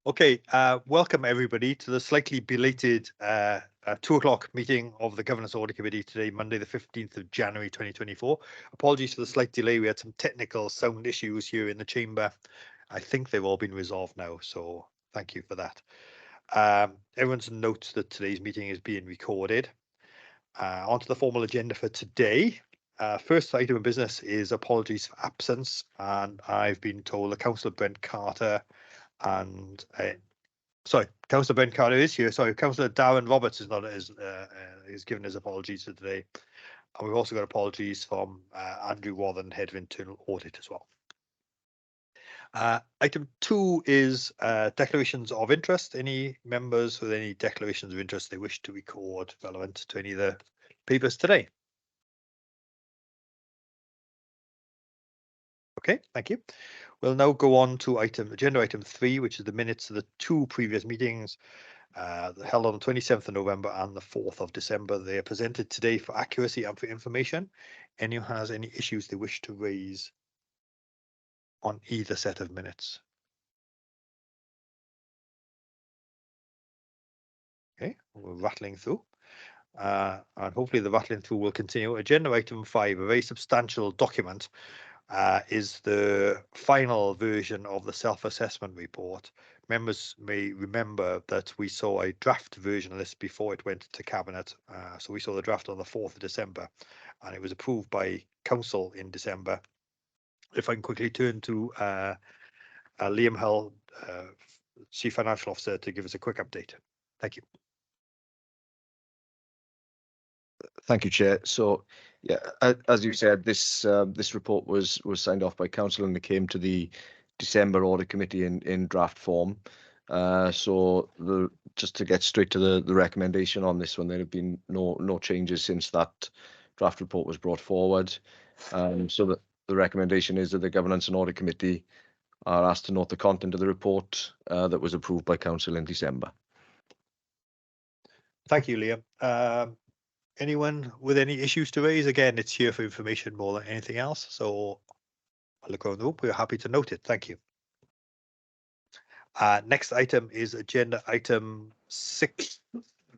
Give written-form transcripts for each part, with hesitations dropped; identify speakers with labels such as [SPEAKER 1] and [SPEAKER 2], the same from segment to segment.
[SPEAKER 1] Okay, welcome everybody to the slightly belated 2 o'clock meeting of the Governance Audit Committee today, Monday, the 15th of January 2024. Apologies for the slight delay. We had some technical sound issues here in the chamber. I think they've all been resolved now, so thank you for that. Everyone's notes that today's meeting is being recorded. On to the formal agenda for today. First item of business is apologies for absence, and I've been told that Councillor Brent Carter and Councillor Ben Carter is here. Sorry, Councillor Darren Roberts is not is given his apologies for today, and we've also got apologies from Andrew Wathen, Head of Internal Audit, as well. Item 2 is declarations of interest. Any members with any declarations of interest they wish to record relevant to any of the papers today? Okay, thank you. We'll now go on to agenda item 3, which is the minutes of the 2 previous meetings held on the 27th of November and the 4th of December. They are presented today for accuracy and for information. Anyone has any issues they wish to raise on either set of minutes? Okay, we're rattling through. And hopefully the rattling through will continue. Agenda item 5, a very substantial document, is the final version of the self-assessment report. Members may remember that we saw a draft version of this before it went to Cabinet. So we saw the draft on the 4th of December, and it was approved by Council in December. If I can quickly turn to Liam Hull, Chief Financial Officer, to give us a quick update. Thank you.
[SPEAKER 2] Thank you, Chair. So, yeah, as you said, this report was signed off by Council and it came to the December Audit Committee in draft form. So, just to get straight to the recommendation on this one, there have been no changes since that draft report was brought forward. So the recommendation is that the Governance and Audit Committee are asked to note the content of the report that was approved by Council in December.
[SPEAKER 1] Thank you, Liam. Anyone with any issues to raise? Again, it's here for information more than anything else. So I'll look around the room. We're happy to note it. Thank you. Next item is agenda item 6,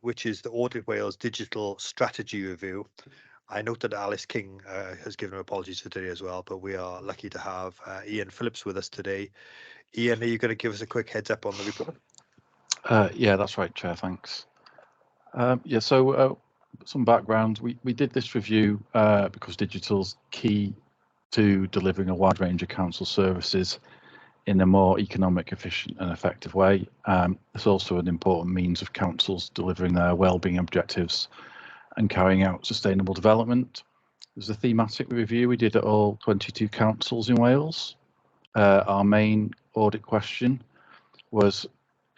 [SPEAKER 1] which is the Audit Wales Digital Strategy Review. I note that Alice King has given her apologies for today as well, but we are lucky to have Ian Phillips with us today. Ian, are you going to give us a quick heads up on the report?
[SPEAKER 3] Yeah, that's right, Chair. Thanks. Yeah, so some background. We did this review because digital's key to delivering a wide range of council services in a more economic, efficient and effective way. It's also an important means of councils delivering their wellbeing objectives and carrying out sustainable development. There's a thematic review we did at all 22 councils in Wales. Our main audit question was,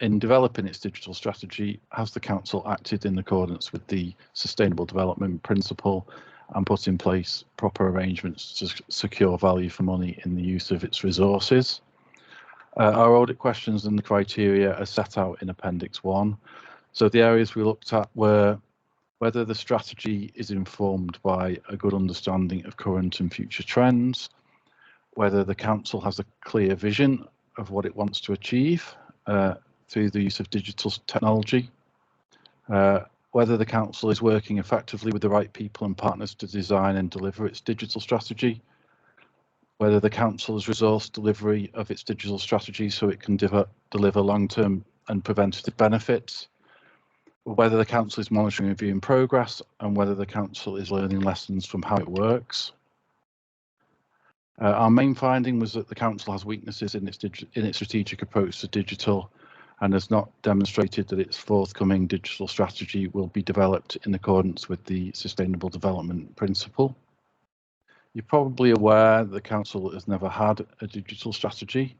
[SPEAKER 3] in developing its digital strategy, has the council acted in accordance with the sustainable development principle and put in place proper arrangements to secure value for money in the use of its resources? Our audit questions and the criteria are set out in Appendix 1. So the areas we looked at were whether the strategy is informed by a good understanding of current and future trends, whether the council has a clear vision of what it wants to achieve through the use of digital technology, whether the council is working effectively with the right people and partners to design and deliver its digital strategy, whether the council has resourced delivery of its digital strategy so it can deliver long-term and preventative benefits, whether the council is monitoring and reviewing progress, and whether the council is learning lessons from how it works. Our main finding was that the council has weaknesses in its strategic approach to digital and has not demonstrated that its forthcoming digital strategy will be developed in accordance with the Sustainable Development Principle. You're probably aware the council has never had a digital strategy,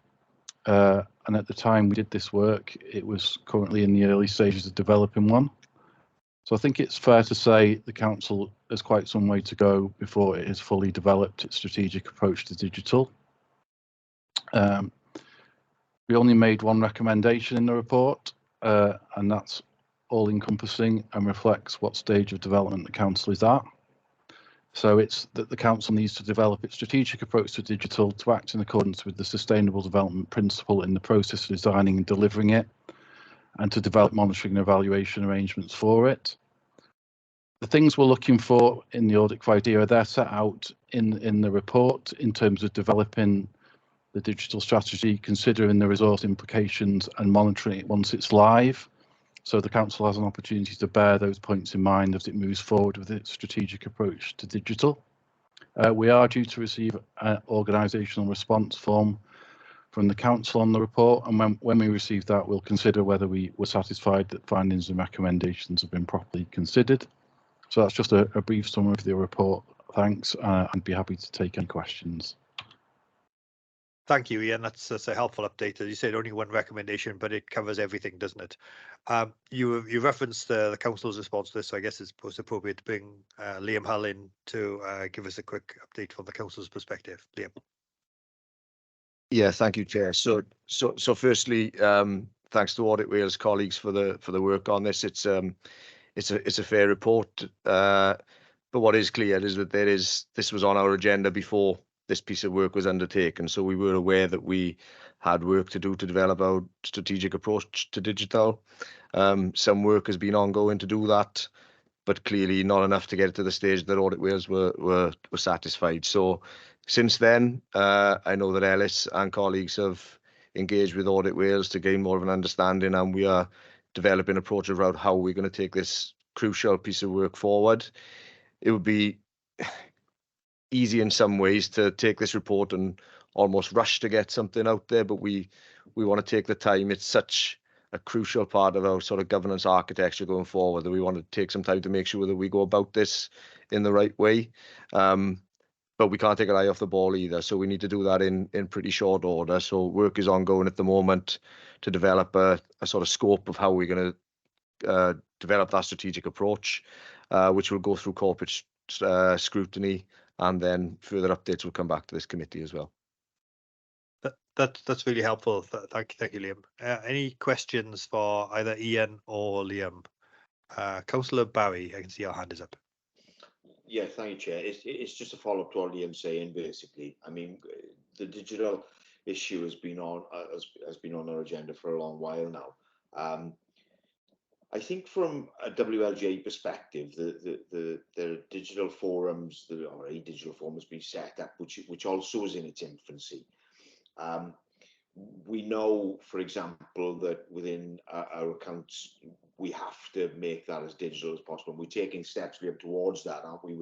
[SPEAKER 3] and at the time we did this work, it was currently in the early stages of developing one. So I think it's fair to say the council has quite some way to go before it has fully developed its strategic approach to digital. We only made one recommendation in the report, and that's all-encompassing and reflects what stage of development the council is at. So it's that the council needs to develop its strategic approach to digital to act in accordance with the sustainable development principle in the process of designing and delivering it, and to develop monitoring and evaluation arrangements for it. The things we're looking for in the audit criteria, they're set out in the report in terms of developing the digital strategy, considering the resource implications and monitoring it once it's live. So the council has an opportunity to bear those points in mind as it moves forward with its strategic approach to digital. We are due to receive an organisational response form from the council on the report, and when we receive that, we'll consider whether we were satisfied that findings and recommendations have been properly considered. So that's just a brief summary of the report. Thanks. I'd be happy to take any questions.
[SPEAKER 1] Thank you, Ian. That's a helpful update. As you said, only one recommendation, but it covers everything, doesn't it? You referenced the council's response to this, so I guess it's most appropriate to bring Liam Hull in to give us a quick update from the council's perspective. Liam.
[SPEAKER 2] Yeah, thank you, Chair. So firstly, thanks to Audit Wales colleagues for the work on this. It's a fair report, but what is clear is that this was on our agenda before this piece of work was undertaken. So we were aware that we had work to do to develop our strategic approach to digital. Some work has been ongoing to do that, but clearly not enough to get it to the stage that Audit Wales were satisfied. So since then, I know that Ellis and colleagues have engaged with Audit Wales to gain more of an understanding, and we are developing approaches around how we're going to take this crucial piece of work forward. It would be easy in some ways to take this report and almost rush to get something out there, but we want to take the time. It's such a crucial part of our sort of governance architecture going forward that we want to take some time to make sure that we go about this in the right way. But we can't take our eye off the ball either, so we need to do that in pretty short order. So work is ongoing at the moment to develop a sort of scope of how we're going to develop that strategic approach, which will go through corporate scrutiny, and then further updates will come back to this committee as well.
[SPEAKER 1] That's really helpful. Thank you, Liam. Any questions for either Ian or Liam? Councillor Barry, I can see your hand is up.
[SPEAKER 4] Yeah, thank you, Chair. It's just a follow-up to what Liam's saying, basically. I mean, the digital issue has been on our agenda for a long while now. I think from a WLGA perspective, the digital forums, or a digital forum has been set up, which also is in its infancy. We know, for example, that within our accounts, we have to make that as digital as possible. We're taking steps towards that, aren't we,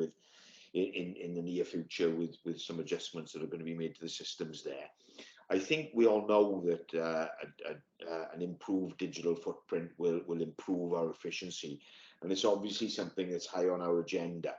[SPEAKER 4] in the near future with some adjustments that are going to be made to the systems there. I think we all know that an improved digital footprint will improve our efficiency, and it's obviously something that's high on our agenda.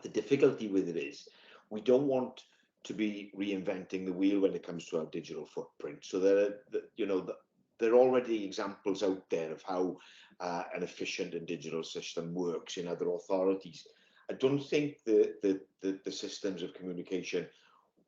[SPEAKER 4] The difficulty with it is we don't want to be reinventing the wheel when it comes to our digital footprint. So there are already examples out there of how an efficient and digital system works in other authorities. I don't think the systems of communication,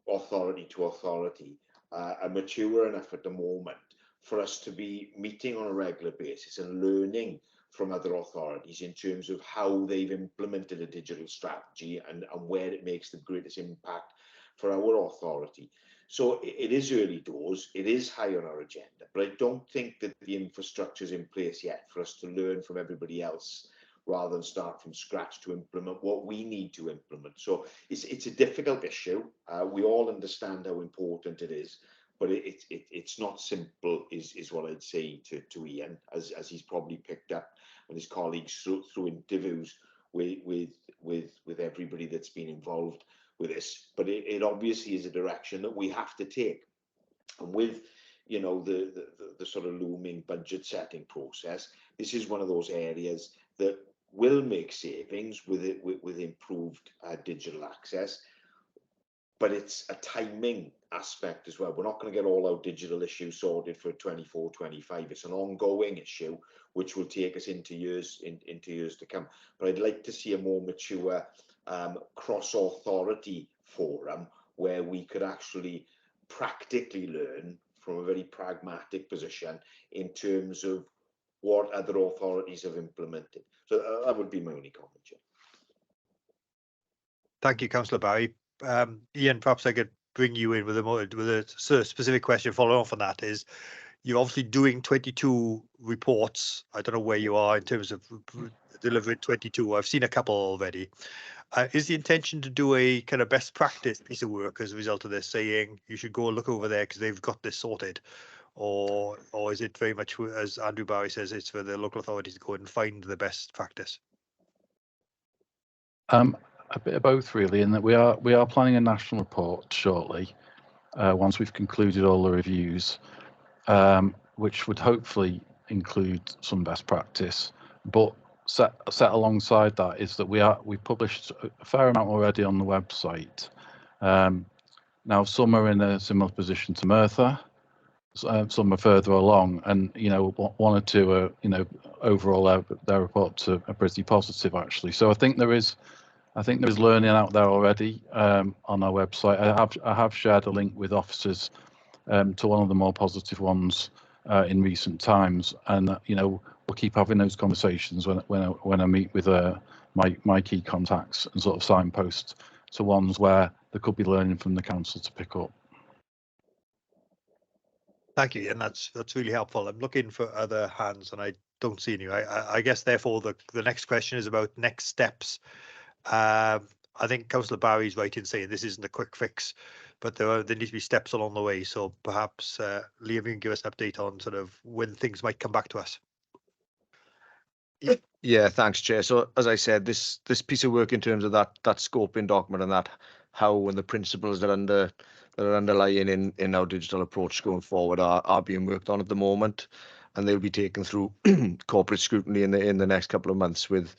[SPEAKER 4] authority to authority, are mature enough at the moment for us to be meeting on a regular basis and learning from other authorities in terms of how they've implemented a digital strategy and where it makes the greatest impact for our authority. So it is early doors, it is high on our agenda, but I don't think that the infrastructure is in place yet for us to learn from everybody else rather than start from scratch to implement what we need to implement. So it's a difficult issue. We all understand how important it is, but it's not simple, is what I'd say to Ian, as he's probably picked up and his colleagues through interviews with everybody that's been involved with this. But it obviously is a direction that we have to take. And with the sort of looming budget setting process, this is one of those areas that will make savings with improved digital access, but it's a timing aspect as well. We're not going to get all our digital issues sorted for 24-25. It's an ongoing issue which will take us into years to come. But I'd like to see a more mature cross-authority forum where we could actually practically learn from a very pragmatic position in terms of what other authorities have implemented. So that would be my only comment.
[SPEAKER 1] Thank you, Councillor Barry. Ian, perhaps I could bring you in with a specific question following off on that. Is you're obviously doing 22 reports. I don't know where you are in terms of delivering 22. I've seen a couple already. Is the intention to do a kind of best practice piece of work as a result of this, saying you should go look over there because they've got this sorted? Or is it very much, as Andrew Barry says, it's for the local authorities to go and find the best practice?
[SPEAKER 3] A bit of both, really, in that we are planning a national report shortly, once we've concluded all the reviews, which would hopefully include some best practice. But set alongside that is that we've published a fair amount already on the website. Now some are in a similar position to Merthyr, some are further along, and one or two are overall their reports are pretty positive actually. So I think there is learning out there already on our website. I have shared a link with officers to one of the more positive ones in recent times, and we'll keep having those conversations when I meet with my key contacts and sort of signpost to ones where there could be learning from the council to pick up.
[SPEAKER 1] Thank you, and that's really helpful. I'm looking for other hands, and I don't see any. I guess therefore the next question is about next steps. I think Councillor Barry's right in saying this isn't a quick fix, but there need to be steps along the way. So perhaps Liam, you can give us an update on sort of when things might come back to us.
[SPEAKER 2] Yeah, thanks, Chair. So as I said, this piece of work in terms of that scoping document and that how and the principles that are underlying in our digital approach going forward are being worked on at the moment, and they'll be taken through corporate scrutiny in the next couple of months with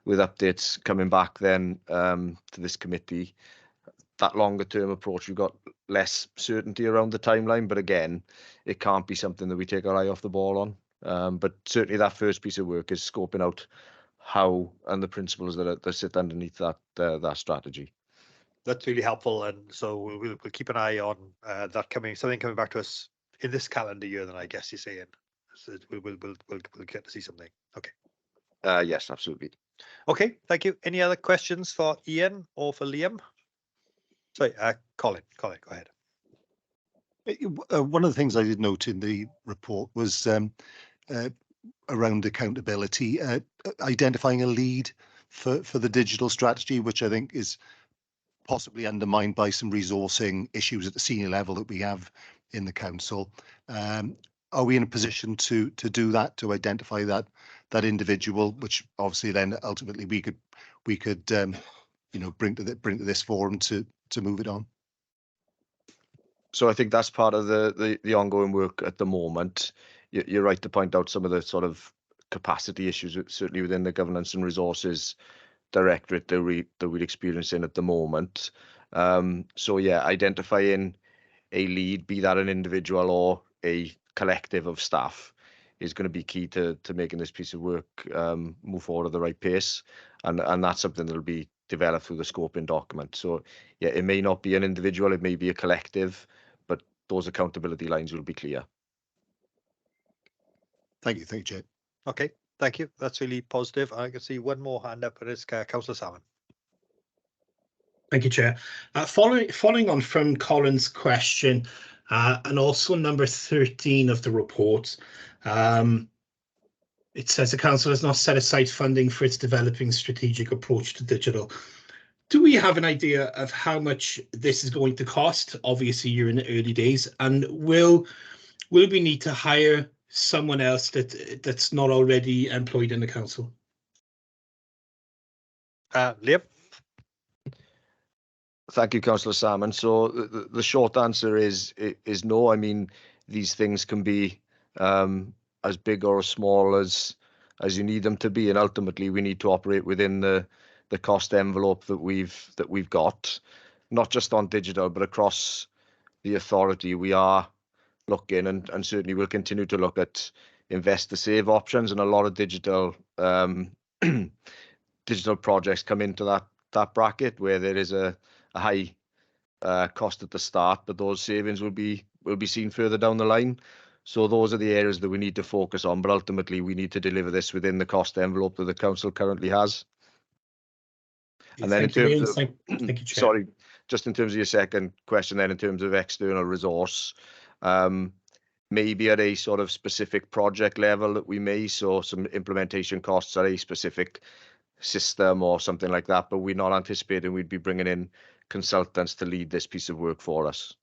[SPEAKER 2] updates coming back then to this committee. That longer term approach, we've got less certainty around the timeline, but again, it can't be something that we take our eye off the ball on. But certainly that first piece of work is scoping out how and the principles that sit underneath that strategy.
[SPEAKER 1] That's really helpful, and so we'll keep an eye on that something coming back to us in this calendar year. Then I guess you're saying so we'll get to see something. Okay.
[SPEAKER 2] Yes, absolutely.
[SPEAKER 1] Okay, thank you. Any other questions for Ian or for Liam? Sorry, Colin, go ahead.
[SPEAKER 5] One of the things I did note in the report was around accountability, identifying a lead for the digital strategy, which I think is possibly undermined by some resourcing issues at the senior level that we have in the council. Are we in a position to do that, to identify that individual, which obviously then ultimately we could bring to this forum to move it on?
[SPEAKER 2] So I think that's part of the ongoing work at the moment. You're right to point out some of the sort of capacity issues, certainly within the governance and resources directorate that we're experiencing at the moment. So yeah, identifying a lead, be that an individual or a collective of staff, is going to be key to making this piece of work move forward at the right pace, and that's something that'll be developed through the scoping document. So yeah, it may not be an individual, it may be a collective, but those accountability lines will be clear.
[SPEAKER 5] Thank you, Chair.
[SPEAKER 1] Okay, thank you. That's really positive. I can see one more hand up, and it's Councillor Salmon.
[SPEAKER 6] Thank you, Chair. Following on from Colin's question, and also number 13 of the report, it says the council has not set aside funding for its developing strategic approach to digital. Do we have an idea of how much this is going to cost? Obviously, you're in the early days, and will we need to hire someone else that's not already employed in the council?
[SPEAKER 1] Liam?
[SPEAKER 2] Thank you, Councillor Salmon. So the short answer is no. I mean, these things can be as big or as small as you need them to be, and ultimately we need to operate within the cost envelope that we've got, not just on digital but across the authority. We are looking and certainly will continue to look at invest to save options, and a lot of digital digital projects come into that bracket where there is a high cost at the start, but those savings will be seen further down the line. So those are the areas that we need to focus on, but ultimately we need to deliver this within the cost envelope that the council currently has. And then in
[SPEAKER 6] Thank you,
[SPEAKER 2] terms
[SPEAKER 6] Ian.
[SPEAKER 2] of,
[SPEAKER 6] Thank you, Chair.
[SPEAKER 2] sorry, just in terms of your second question, then in terms of external resource, maybe at a sort of specific project level that we may, so some implementation costs at a specific system or something like that, but we're not anticipating we'd be bringing in consultants to lead this piece of work for us.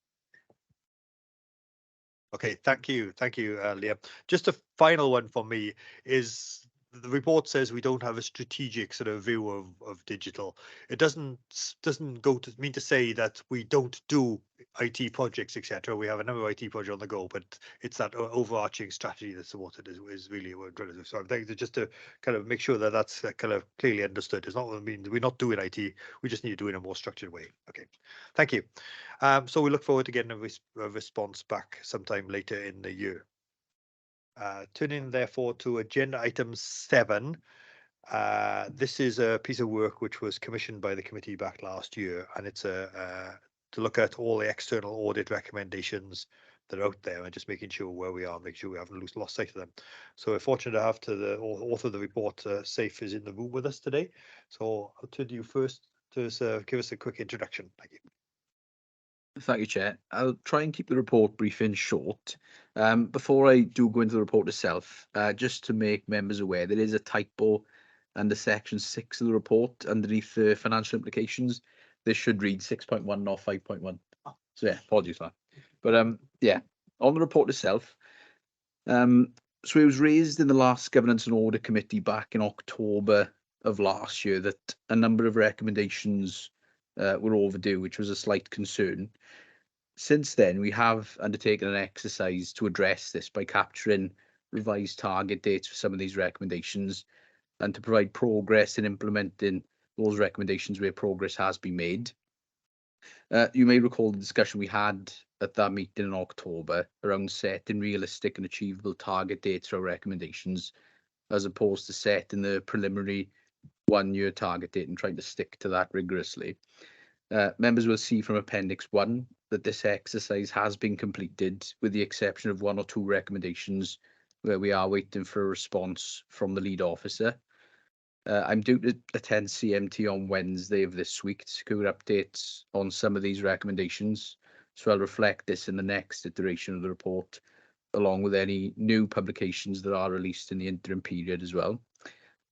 [SPEAKER 1] Okay, thank you, Liam. Just a final one for me is the report says we don't have a strategic sort of view of digital. It doesn't go to mean to say that we don't do IT projects, etc. We have a number of IT projects on the go, but it's that overarching strategy that's what it is really what we're trying to do. So I think that just to kind of make sure that that's kind of clearly understood. It's not what it means we're not doing IT. We just need to do it in a more structured way. Okay, thank you. So we look forward to getting a response back sometime later in the year. Turning therefore to agenda item 7. This is a piece of work which was commissioned by the committee back last year, and it's to look at all the external audit recommendations that are out there and just making sure where we are, make sure we haven't lost sight of them. So we're fortunate to have the author of the report, Saif, is in the room with us today. So I'll turn to you first to give us a quick introduction. Thank you.
[SPEAKER 7] Thank you, Chair. I'll try and keep the report brief and short. Before I do go into the report itself, just to make members aware, there is a typo under section 6 of the report underneath the financial implications. This should read 6.1, not 5.1. So yeah, apologies for that. But yeah, on the report itself, so it was raised in the last Governance and Audit Committee back in October of last year that a number of recommendations were overdue, which was a slight concern. Since then, we have undertaken an exercise to address this by capturing revised target dates for some of these recommendations and to provide progress in implementing those recommendations where progress has been made. You may recall the discussion we had at that meeting in October around setting realistic and achievable target dates for our recommendations, as opposed to setting the preliminary one-year target date and trying to stick to that rigorously. Members will see from Appendix 1 that this exercise has been completed, with the exception of 1 or 2 recommendations where we are waiting for a response from the lead officer. I'm due to attend CMT on Wednesday of this week to secure updates on some of these recommendations, so I'll reflect this in the next iteration of the report, along with any new publications that are released in the interim period as well.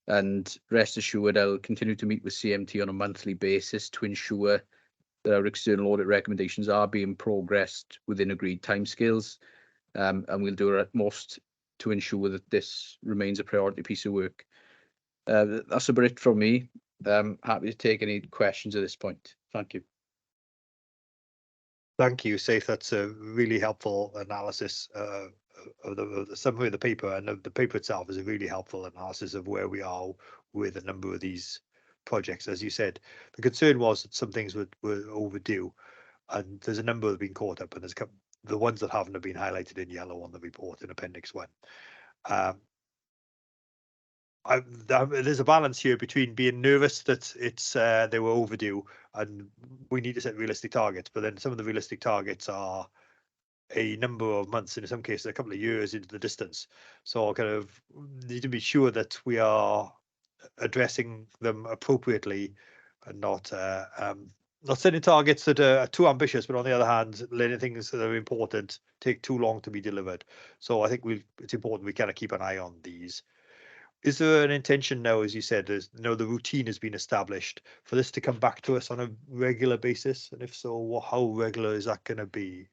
[SPEAKER 7] And rest assured, I'll continue to meet with CMT on a monthly basis to ensure that our external audit recommendations are being progressed within agreed timescales, and we'll do our utmost to ensure that this remains a priority piece of work. That's about it from me. Happy to take any questions at this point. Thank you.
[SPEAKER 1] Thank you, Saif. That's a really helpful analysis of the summary of the paper, and the paper itself is a really helpful analysis of where we are with a number of these projects. As you said, the concern was that some things were overdue, and there's a number that have been caught up, and there's the ones that haven't have been highlighted in yellow on the report in Appendix 1. There's a balance here between being nervous that they were overdue and we need to set realistic targets, but then some of the realistic targets are a number of months, and in some cases a couple of years into the distance. So kind of need to be sure that we are addressing them appropriately and not setting targets that are too ambitious, but on the other hand, letting things that are important take too long to be delivered. So I think it's important we kind of keep an eye on these. Is there an intention now, as you said, the routine has been established for this to come back to us on a regular basis? And if so, how regular is that going to be?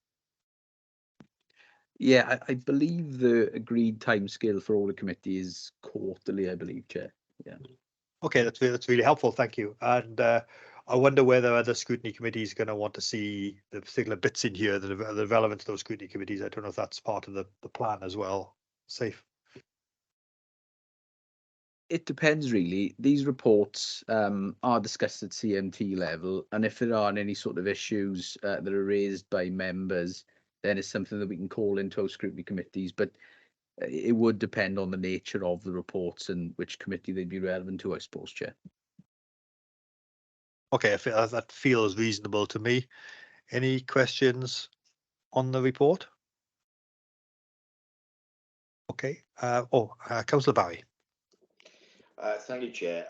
[SPEAKER 7] Yeah, I believe the agreed timescale for all the committee is quarterly, I believe, Chair. Yeah.
[SPEAKER 1] Okay, that's really helpful. Thank you. And I wonder whether other scrutiny committees are going to want to see the particular bits in here that are relevant to those scrutiny committees. I don't know if that's part of the plan as well. Safe.
[SPEAKER 7] It depends, really. These reports are discussed at CMT level, and if there aren't any sort of issues that are raised by members, then it's something that we can call into our scrutiny committees. But it would depend on the nature of the reports and which committee they'd be relevant to, I suppose, Chair.
[SPEAKER 1] Okay, I feel that feels reasonable to me. Any questions on the report? Okay. Councillor Barry.
[SPEAKER 4] Thank you, Chair.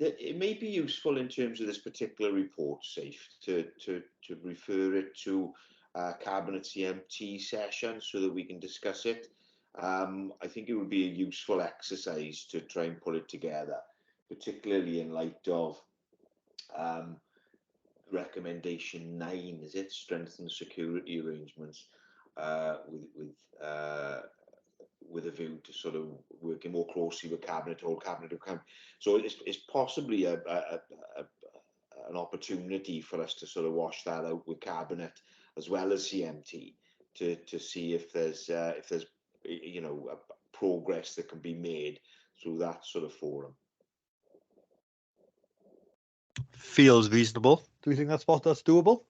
[SPEAKER 4] It may be useful in terms of this particular report, Safe, to refer it to Cabinet CMT session so that we can discuss it. I think it would be a useful exercise to try and pull it together, particularly in light of recommendation 9, is it? Strengthen security arrangements with a view to sort of working more closely with Cabinet, whole Cabinet account. So it's possibly an opportunity for us to sort of wash that out with Cabinet as well as CMT to see if there's you know, progress that can be made through that sort of forum.
[SPEAKER 1] Feels reasonable. Do you think that's doable?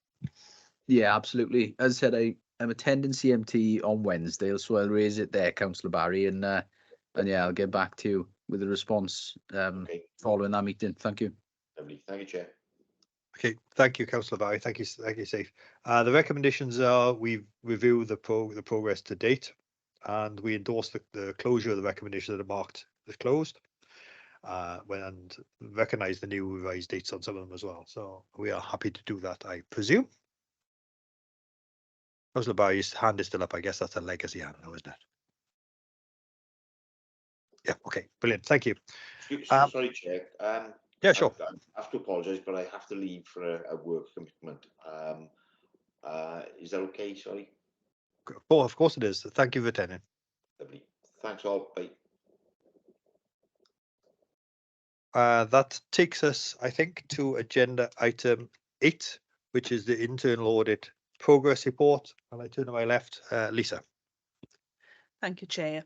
[SPEAKER 7] Yeah, absolutely. As I said, I'm attending CMT on Wednesday, so I'll raise it there, Councillor Barry, and yeah, I'll get back to you with a response
[SPEAKER 4] Okay.
[SPEAKER 7] following that meeting. Thank you.
[SPEAKER 4] Lovely. Thank you, Chair.
[SPEAKER 1] Okay, thank you, Councillor Barry. Thank you, Safe. The recommendations are we review the progress to date, and we endorse the closure of the recommendations that are marked as closed, and recognise the new revised dates on some of them as well. So we are happy to do that, I presume. Councillor Barry's hand is still up. I guess that's a legacy hand, though, isn't it? Yeah. Okay. Brilliant. Thank you.
[SPEAKER 4] Sorry, Chair.
[SPEAKER 1] Yeah, sure.
[SPEAKER 4] I have to apologise, but I have to leave for a work commitment. Is that okay? Sorry.
[SPEAKER 1] Oh, of course it is. Thank you for attending.
[SPEAKER 4] Lovely. Thanks all. Bye.
[SPEAKER 1] That takes us, I think, to agenda item 8, which is the internal audit progress report. And I turn to my left, Lisa.
[SPEAKER 8] Thank you, Chair.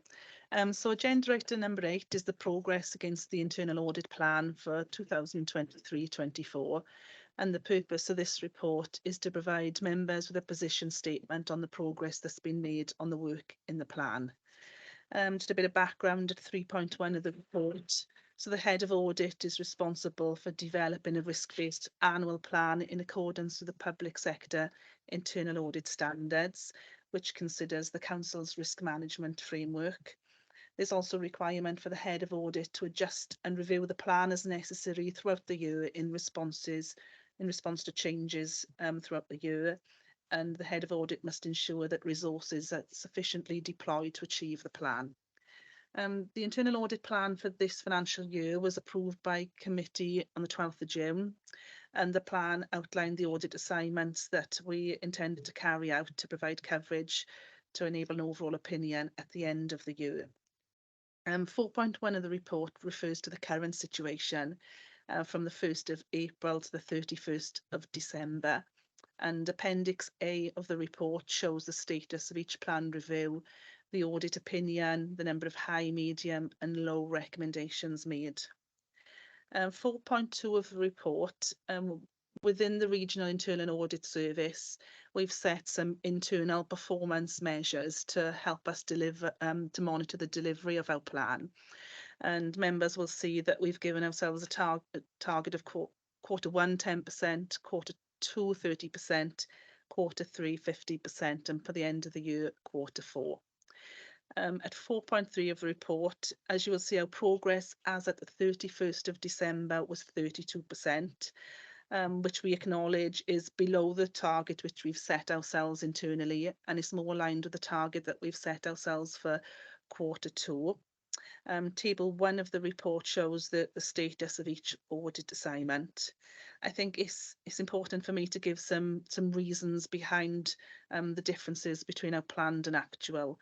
[SPEAKER 8] So agenda item number 8 is the progress against the internal audit plan for 2023-24. And the purpose of this report is to provide members with a position statement on the progress that's been made on the work in the plan. Just a bit of background at 3.1 of the report. So the head of audit is responsible for developing a risk-based annual plan in accordance with the public sector internal audit standards, which considers the council's risk management framework. There's also a requirement for the head of audit to adjust and review the plan as necessary throughout the year in response to changes throughout the year. And the head of audit must ensure that resources are sufficiently deployed to achieve the plan. The internal audit plan for this financial year was approved by committee on the 12th of June, and the plan outlined the audit assignments that we intended to carry out to provide coverage to enable an overall opinion at the end of the year. 4.1 of the report refers to the current situation from the 1st of April to the 31st of December. And Appendix A of the report shows the status of each plan review, the audit opinion, the number of high, medium and low recommendations made. 4.2 of the report, within the Regional Internal Audit Service, we've set some internal performance measures to help us deliver, to monitor the delivery of our plan. And members will see that we've given ourselves a target of quarter 1, 10%, quarter 2, 30%, quarter 3, 50%, and for the end of the year, quarter 4. At 4.3 of the report, as you will see, our progress as at the 31st of December was 32%, which we acknowledge is below the target which we've set ourselves internally, and is more aligned with the target that we've set ourselves for quarter 2. Table 1 of the report shows the status of each audit assignment. I think it's important for me to give some reasons behind the differences between our planned and actual.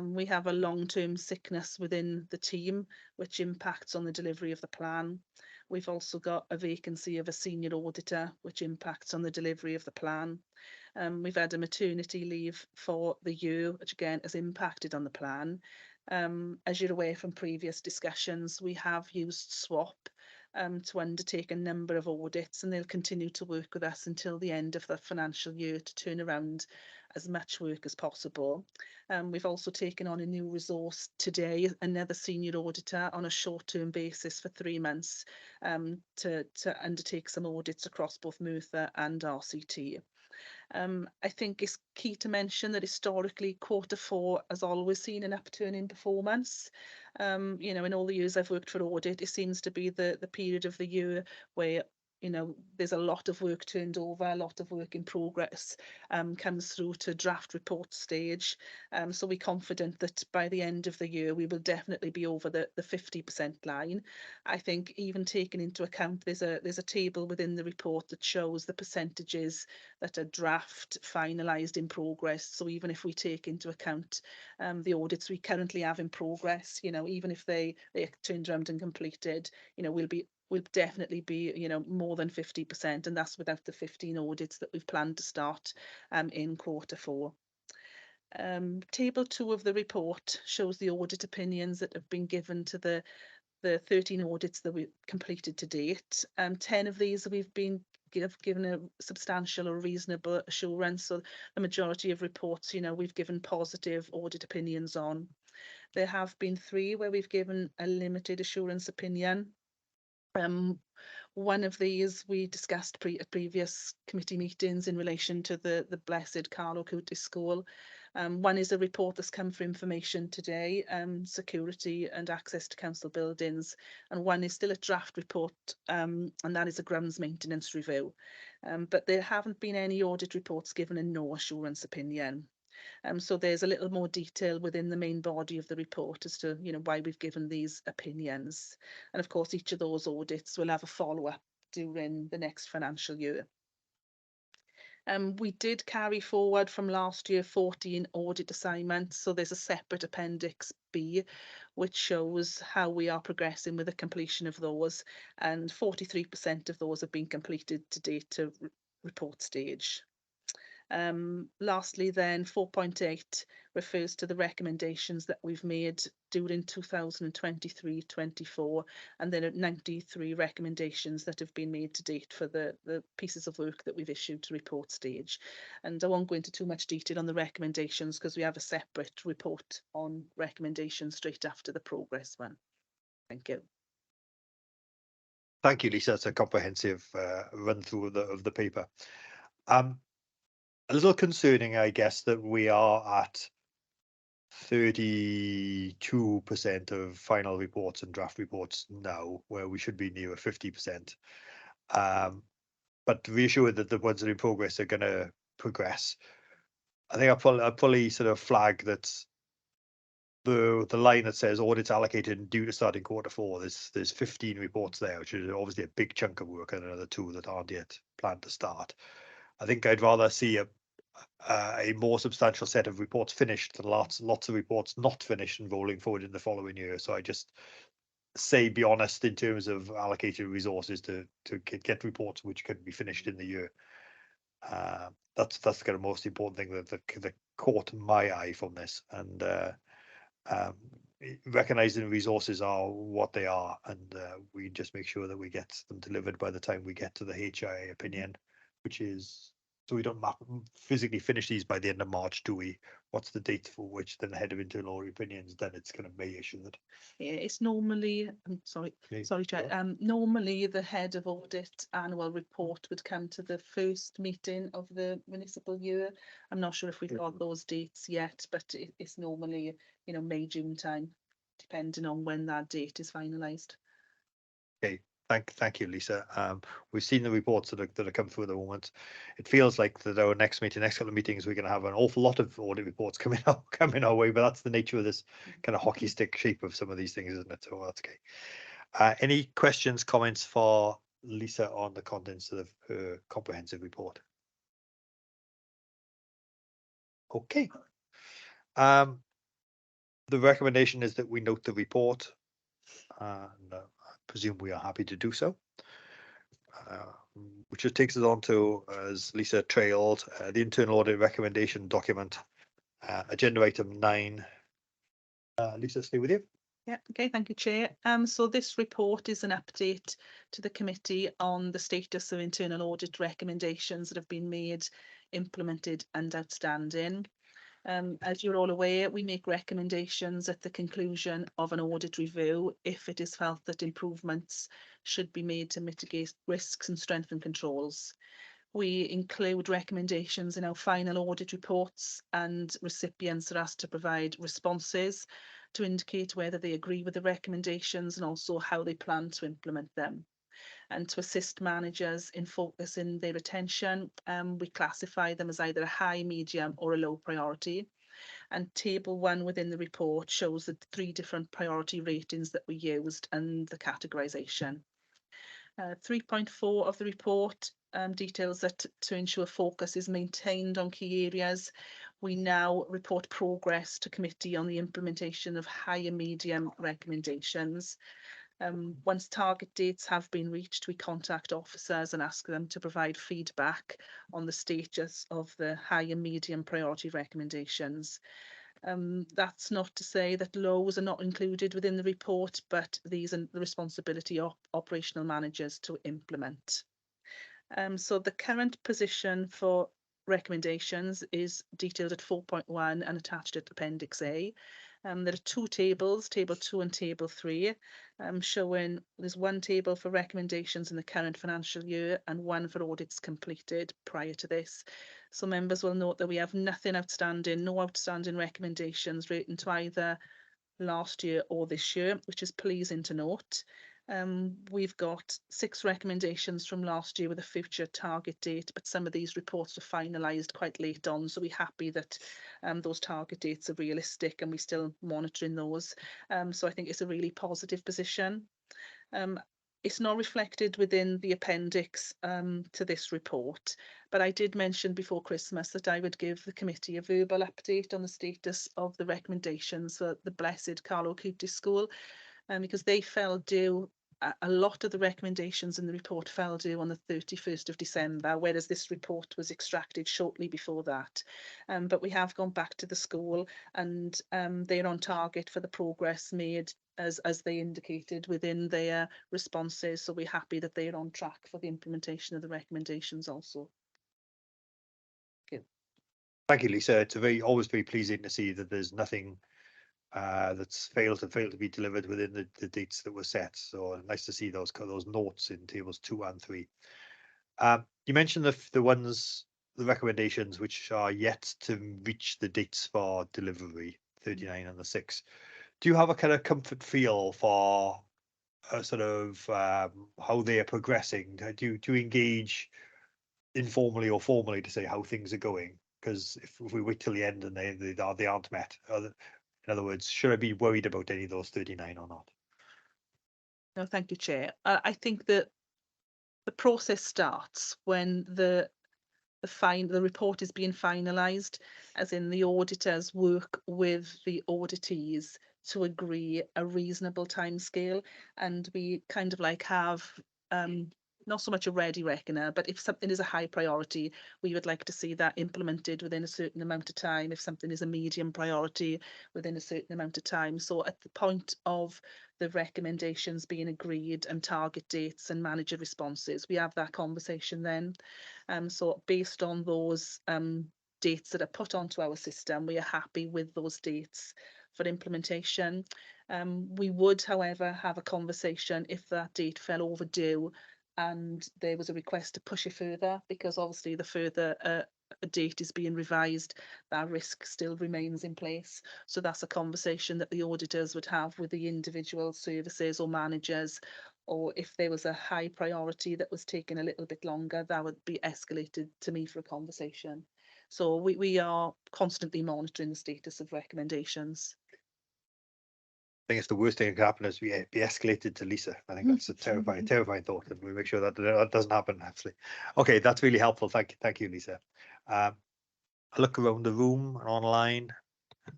[SPEAKER 8] We have a long-term sickness within the team, which impacts on the delivery of the plan. We've also got a vacancy of a senior auditor, which impacts on the delivery of the plan. We've had a maternity leave for the year, which again has impacted on the plan. As you're aware from previous discussions, we have used SWAP to undertake a number of audits, and they'll continue to work with us until the end of the financial year to turn around as much work as possible. We've also taken on a new resource today, another senior auditor on a short-term basis for 3 months to undertake some audits across both Merthyr and RCT. I think it's key to mention that historically Q4 has always seen an upturn in performance. You know, in all the years I've worked for Audit, it seems to be the period of the year where, you know, there's a lot of work turned over, a lot of work in progress comes through to draft report stage. So we're confident that by the end of the year, we will definitely be over the 50% line. I think even taking into account, there's a table within the report that shows the percentages that are draft, finalised, in progress. So even if we take into account the audits we currently have in progress, you know, even if they turned around and completed, you know, we'll definitely be, you know, more than 50%, and that's without the 15 audits that we've planned to start in Q4. Table 2 of the report shows the audit opinions that have been given to the 13 audits that we've completed to date. 10 of these we've been given a substantial or reasonable assurance. So the majority of reports, you know, we've given positive audit opinions on. There have been 3 where we've given a limited assurance opinion. One of these we discussed at previous committee meetings in relation to the Blessed Carlo Curtis School. One is a report that's come for information today, security and access to council buildings, and one is still a draft report, and that is a grounds maintenance review. But there haven't been any audit reports given a no assurance opinion. So there's a little more detail within the main body of the report as to, you know, why we've given these opinions. And of course, each of those audits will have a follow-up during the next financial year. We did carry forward from last year 14 audit assignments. So there's a separate Appendix B, which shows how we are progressing with the completion of those. And 43% of those have been completed to date to report stage. Lastly, then 4.8 refers to the recommendations that we've made during 2023-24, and then 93 recommendations that have been made to date for the pieces of work that we've issued to report stage. And I won't go into too much detail on the recommendations because we have a separate report on recommendations straight after the progress one. Thank you.
[SPEAKER 1] Thank you, Lisa. It's a comprehensive run through of the paper. A little concerning, I guess, that we are at 32% of final reports and draft reports now, where we should be near 50%. But reassured that the ones that are in progress are going to progress. I think I'll probably sort of flag that the line that says audits allocated and due to start in Q4, there's 15 reports there, which is obviously a big chunk of work, and another 2 that aren't yet planned to start. I think I'd rather see a more substantial set of reports finished than lots of reports not finished and rolling forward in the following year. So I just say be honest in terms of allocated resources to get reports which can be finished in the year. That's the kind of most important thing that caught my eye from this, and recognizing resources are what they are, and we just make sure that we get them delivered by the time we get to the HIA opinion, which is, so we don't physically finish these by the end of March, do we? What's the date for which then the head of internal audit opinions, then it's kind of May issue that?
[SPEAKER 8] Yeah, it's normally, I'm sorry, Chair. Normally the head of audit annual report would come to the first meeting of the municipal year. I'm not sure if we've got those dates yet, but it's normally, you know, May, June time, depending on when that date is finalised.
[SPEAKER 1] Okay. Thank you, Lisa. We've seen the reports that are come through at the moment. It feels like that our next couple of meetings, we're going to have an awful lot of audit reports coming our way, but that's the nature of this kind of hockey stick shape of some of these things, isn't it? So that's okay. Any questions, comments for Lisa on the contents of her comprehensive report? Okay. The recommendation is that we note the report, and I presume we are happy to do so. Which just takes us on to, as Lisa trailed, the internal audit recommendation document, agenda item 9. Lisa, stay with you.
[SPEAKER 8] Yeah, okay, thank you, Chair. So this report is an update to the committee on the status of internal audit recommendations that have been made, implemented and outstanding. As you're all aware, we make recommendations at the conclusion of an audit review if it is felt that improvements should be made to mitigate risks and strengthen controls. We include recommendations in our final audit reports, and recipients are asked to provide responses to indicate whether they agree with the recommendations and also how they plan to implement them. And to assist managers in focusing their attention, we classify them as either a high, medium or a low priority. And table 1 within the report shows the 3 different priority ratings that we used and the categorisation. 3.4 of the report details that to ensure focus is maintained on key areas, we now report progress to committee on the implementation of high and medium recommendations. Once target dates have been reached, we contact officers and ask them to provide feedback on the status of the high and medium priority recommendations. That's not to say that lows are not included within the report, but these are the responsibility of operational managers to implement. So the current position for recommendations is detailed at 4.1 and attached at Appendix A. There are 2 tables, Table 2 and Table 3, showing there's 1 table for recommendations in the current financial year and 1 for audits completed prior to this. So members will note that we have nothing outstanding, no outstanding recommendations relating to either last year or this year, which is pleasing to note. We've got 6 recommendations from last year with a future target date, but some of these reports were finalised quite late on, so we're happy that those target dates are realistic and we're still monitoring those. So I think it's a really positive position. It's not reflected within the appendix to this report, but I did mention before Christmas that I would give the committee a verbal update on the status of the recommendations for the Blessed Carlo Acutis School, because they fell due. A lot of the recommendations in the report fell due on the 31st of December, whereas this report was extracted shortly before that. But we have gone back to the school and they're on target for the progress made as they indicated within their responses. So we're happy that they're on track for the implementation of the recommendations also. Thank you.
[SPEAKER 1] Thank you, Lisa. It's always very pleasing to see that there's nothing that's failed to be delivered within the dates that were set. So nice to see those notes in tables 2 and 3. You mentioned the recommendations which are yet to reach the dates for delivery, 39 and the 6. Do you have a kind of comfort feel for sort of how they are progressing? Do you engage informally or formally to say how things are going? Because if we wait till the end and they aren't met, in other words, should I be worried about any of those 39 or not?
[SPEAKER 8] No, thank you, Chair. I think that the process starts when the report is being finalised, as in the auditors work with the auditees to agree a reasonable timescale, and we kind of like have not so much a ready reckoner, but if something is a high priority, we would like to see that implemented within a certain amount of time. If something is a medium priority, within a certain amount of time. So at the point of the recommendations being agreed and target dates and manager responses, we have that conversation then. So based on those dates that are put onto our system, we are happy with those dates for implementation. We would, however, have a conversation if that date fell overdue and there was a request to push it further, because obviously the further a date is being revised, that risk still remains in place. So that's a conversation that the auditors would have with the individual services or managers, or if there was a high priority that was taking a little bit longer, that would be escalated to me for a conversation. So we are constantly monitoring the status of recommendations.
[SPEAKER 1] I think it's the worst thing that can happen is be escalated to Lisa. I think that's a terrifying thought, and we make sure that that doesn't happen. Actually, okay, that's really helpful. Thank you, Lisa. I look around the room and online.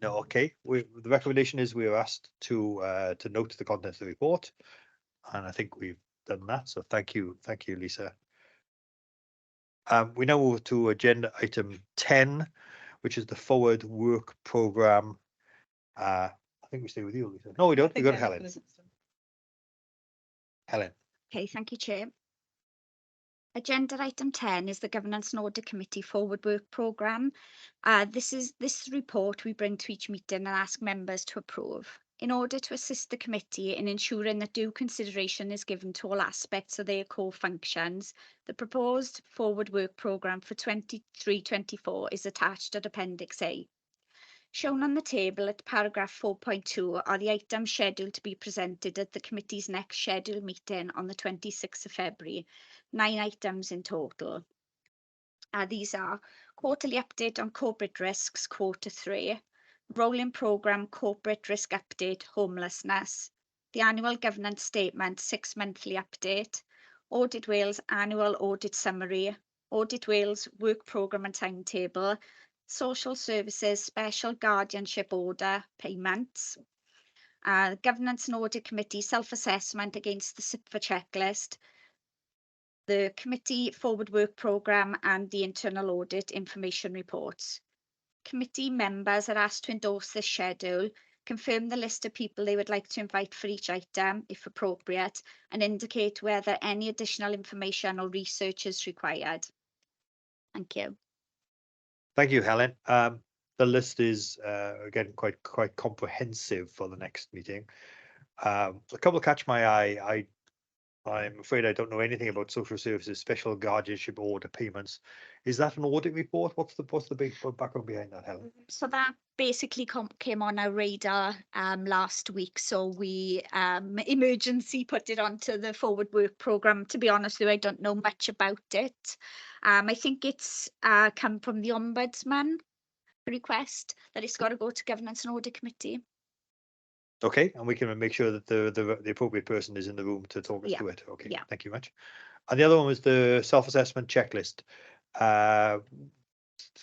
[SPEAKER 1] No, okay. The recommendation is we are asked to note the contents of the report, and I think we've done that. So thank you, Lisa. We now move to agenda item 10, which is the forward work programme. I think we stay with you, Lisa. No, we don't. We got Helen. Helen.
[SPEAKER 9] Okay, thank you, Chair. Agenda item 10 is the Governance and Audit Committee Forward Work Programme. This report we bring to each meeting and ask members to approve. In order to assist the committee in ensuring that due consideration is given to all aspects of their core functions, the proposed forward work programme for 23-24 is attached at Appendix A. Shown on the table at paragraph 4.2 are the items scheduled to be presented at the committee's next scheduled meeting on the 26th of February, 9 items in total. These are quarterly update on corporate risks, quarter 3, rolling programme corporate risk update, homelessness, the annual governance statement, 6 monthly update, Audit Wales annual audit summary, Audit Wales work programme and timetable, social services special guardianship order payments, governance and audit committee self-assessment against the SIPFA checklist, the committee forward work programme and the internal audit information reports. Committee members are asked to endorse this schedule, confirm the list of people they would like to invite for each item, if appropriate, and indicate whether any additional information or research is required. Thank you.
[SPEAKER 1] Thank you, Helen. The list is again quite comprehensive for the next meeting. A couple catch my eye. I'm afraid I don't know anything about social services special guardianship order payments. Is that an audit report? What's the big background behind that, Helen?
[SPEAKER 9] So that basically came on our radar last week. So we emergency put it onto the forward work programme. To be honest with you, I don't know much about it. I think it's come from the Ombudsman request that it's got to go to Governance and Audit Committee.
[SPEAKER 1] Okay, and we can make sure that the appropriate person is in the room to talk us
[SPEAKER 9] Yeah,
[SPEAKER 1] through it. Okay,
[SPEAKER 9] yeah.
[SPEAKER 1] thank you much. And the other one was the self-assessment checklist.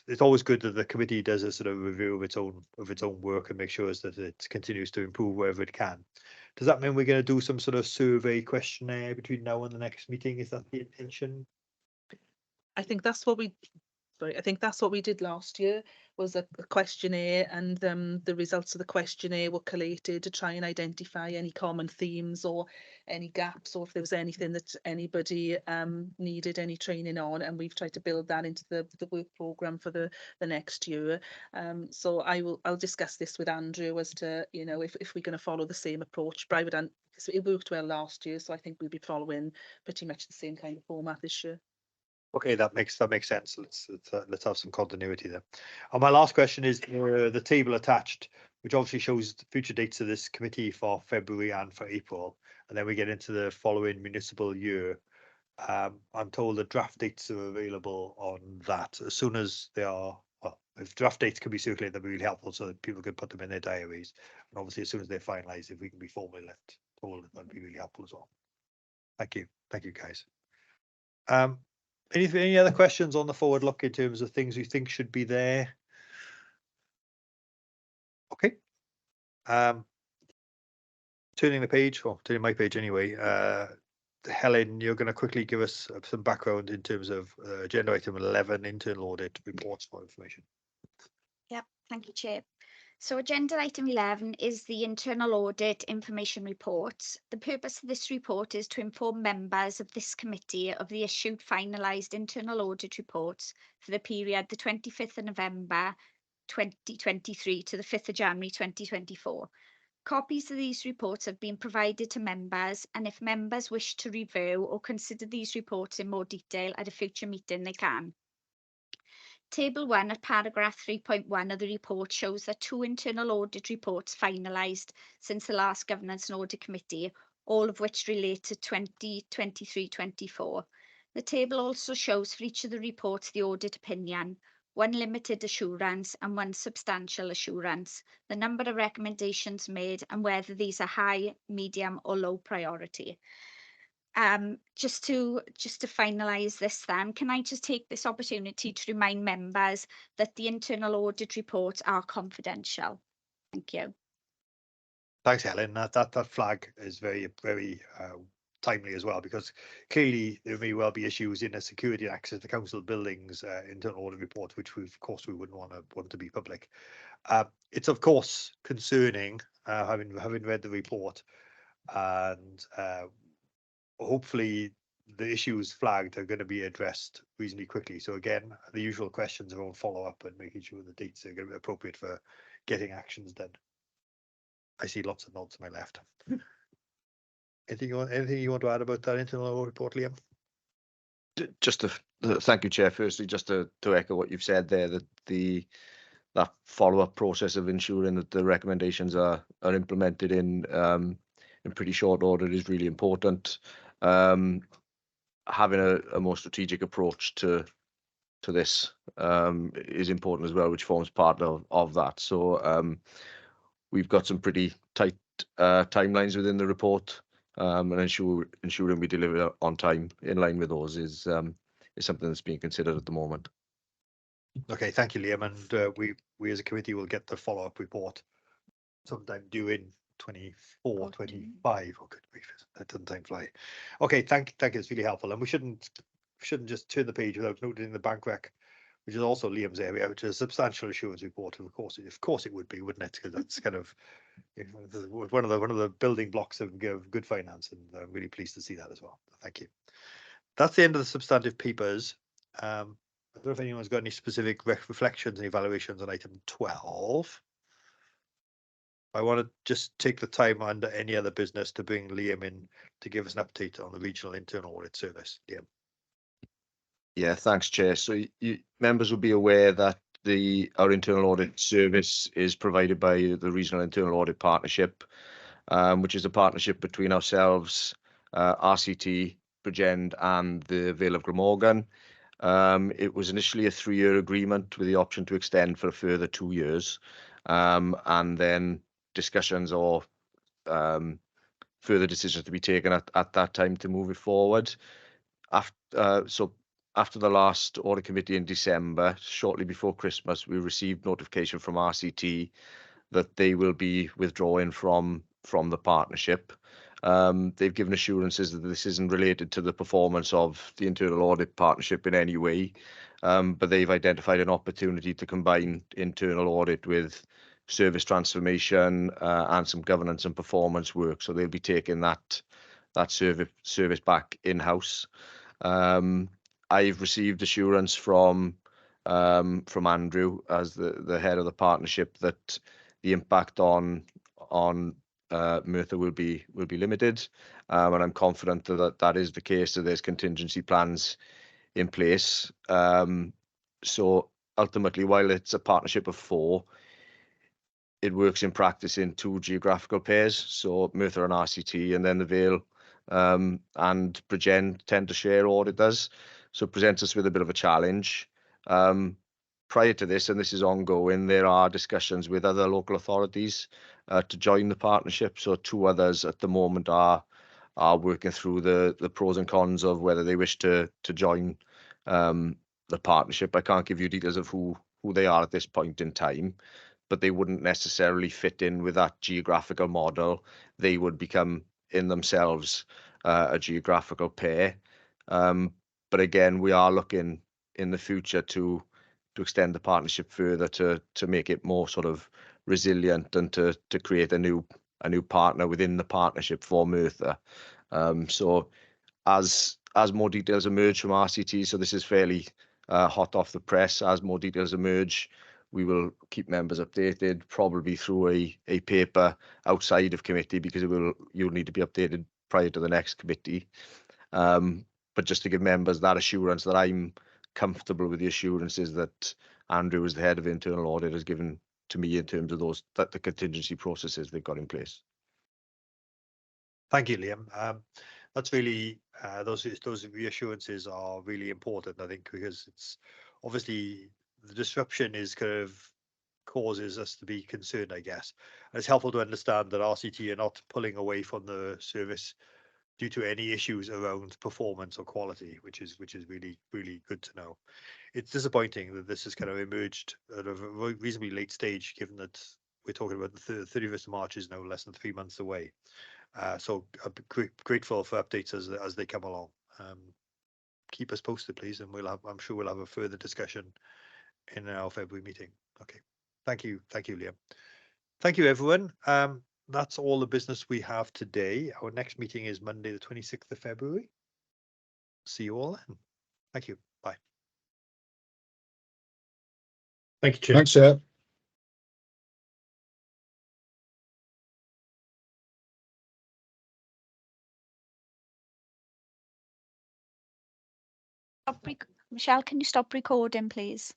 [SPEAKER 1] It's always good that the committee does a sort of review of its own work and make sure that it continues to improve wherever it can. Does that mean we're going to do some sort of survey questionnaire between now and the next meeting? Is that the intention?
[SPEAKER 8] I think that's what we did last year, was a questionnaire, and the results of the questionnaire were collated to try and identify any common themes or any gaps, or if there was anything that anybody needed any training on, and we've tried to build that into the work programme for the next year. So I'll discuss this with Andrew as to, you know, if we're going to follow the same approach. But because it worked well last year, so I think we'll be following pretty much the same kind of format this year.
[SPEAKER 1] Okay, that makes sense. Let's have some continuity there. And my last question is the table attached, which obviously shows the future dates of this committee for February and for April, and then we get into the following municipal year. I'm told that draft dates are available on that as soon as they are. Well, if draft dates can be circulated, that'd be really helpful so that people can put them in their diaries. And obviously, as soon as they're finalised, if we can be formally left told, that'd be really helpful as well. Thank you, guys. Any other questions on the forward look in terms of things you think should be there? Okay. Turning the page, or turning my page anyway. Helen, you're going to quickly give us some background in terms of agenda item 11, internal audit reports for information.
[SPEAKER 9] Yep, thank you, Chair. So agenda item 11 is the internal audit information report. The purpose of this report is to inform members of this committee of the issued finalised internal audit reports for the period the 25th of November 2023 to the 5th of January 2024. Copies of these reports have been provided to members, and if members wish to review or consider these reports in more detail at a future meeting, they can. Table 1 at paragraph 3.1 of the report shows that 2 internal audit reports finalised since the last Governance and Audit Committee, all of which relate to 2023-24. The table also shows for each of the reports the audit opinion, 1 limited assurance and 1 substantial assurance, the number of recommendations made and whether these are high, medium or low priority. Just to finalise this then, can I just take this opportunity to remind members that the internal audit reports are confidential? Thank you.
[SPEAKER 1] Thanks, Helen. That flag is very timely as well, because clearly there may well be issues in the security and access to council buildings internal audit report, which of course we wouldn't want to be public. It's of course concerning, having read the report, and hopefully the issues flagged are going to be addressed reasonably quickly. So again, the usual questions around follow-up and making sure the dates are going to be appropriate for getting actions done. I see lots of nods to my left. Anything you want to add about that internal audit report, Liam?
[SPEAKER 2] Just to thank you, Chair. Firstly, just to echo what you've said there, that that follow-up process of ensuring that the recommendations are implemented in pretty short order is really important. Having a more strategic approach to this is important as well, which forms part of that. So we've got some pretty tight timelines within the report, and ensuring we deliver on time in line with those is something that's being considered at the moment.
[SPEAKER 1] Okay, thank you, Liam. And we as a committee will get the follow-up report sometime due in 24, 25. Oh, good grief, that doesn't time fly. Okay, thank you. It's really helpful. And we shouldn't just turn the page without noting the bank rec, which is also Liam's area, which is a substantial assurance report. And of course it would be, wouldn't it? Because that's kind of one of the building blocks of good finance, and I'm really pleased to see that as well. Thank you. That's the end of the substantive papers. I don't know if anyone's got any specific reflections and evaluations on item 12. I want to just take the time under any other business to bring Liam in to give us an update on the regional internal audit service. Liam.
[SPEAKER 2] Yeah, thanks, Chair. So members will be aware that our internal audit service is provided by the Regional Internal Audit Partnership, which is a partnership between ourselves, RCT, Bridgend, and the Vale of Glamorgan. It was initially a 3-year agreement with the option to extend for a further 2 years, and then discussions or further decisions to be taken at that time to move it forward. After the last audit committee in December, shortly before Christmas, we received notification from RCT that they will be withdrawing from the partnership. They've given assurances that this isn't related to the performance of the internal audit partnership in any way, but they've identified an opportunity to combine internal audit with service transformation and some governance and performance work. So they'll be taking that service back in-house. I've received assurance from Andrew as the head of the partnership that the impact on Merthyr will be limited, and I'm confident that is the case. So there's contingency plans in place. So ultimately, while it's a partnership of 4, it works in practice in 2 geographical pairs. So Merthyr and RCT, and then the Vale and Bridgend tend to share auditors. So it presents us with a bit of a challenge. Prior to this, and this is ongoing, there are discussions with other local authorities to join the partnership. So 2 others at the moment are working through the pros and cons of whether they wish to join the partnership. I can't give you details of who they are at this point in time, but they wouldn't necessarily fit in with that geographical model. They would become in themselves a geographical pair. But again, we are looking in the future to extend the partnership further to make it more sort of resilient and to create a new partner within the partnership for Merthyr. So as more details emerge from RCT, so this is fairly hot off the press. As more details emerge, we will keep members updated, probably through a paper outside of committee, because you'll need to be updated prior to the next committee. But just to give members that assurance that I'm comfortable with the assurances that Andrew, as the head of internal audit, has given to me in terms of the contingency processes they've got in place.
[SPEAKER 1] Thank you, Liam. That's really those reassurances are really important, I think, because it's obviously the disruption is kind of causes us to be concerned, I guess. And it's helpful to understand that RCT are not pulling away from the service due to any issues around performance or quality, which is really, really good to know. It's disappointing that this has kind of emerged at a reasonably late stage, given that we're talking about the 31st of March is now less than 3 months away. So I'm grateful for updates as they come along. Keep us posted, please, and I'm sure we'll have a further discussion in our February meeting. Okay, thank you, Liam. Thank you, everyone. That's all the business we have today. Our next meeting is Monday, the 26th of February. See you all then. Thank you. Bye.
[SPEAKER 6] Thank you, Chair.
[SPEAKER 5] Thanks, Chair.
[SPEAKER 9] Michelle, can you stop recording, please?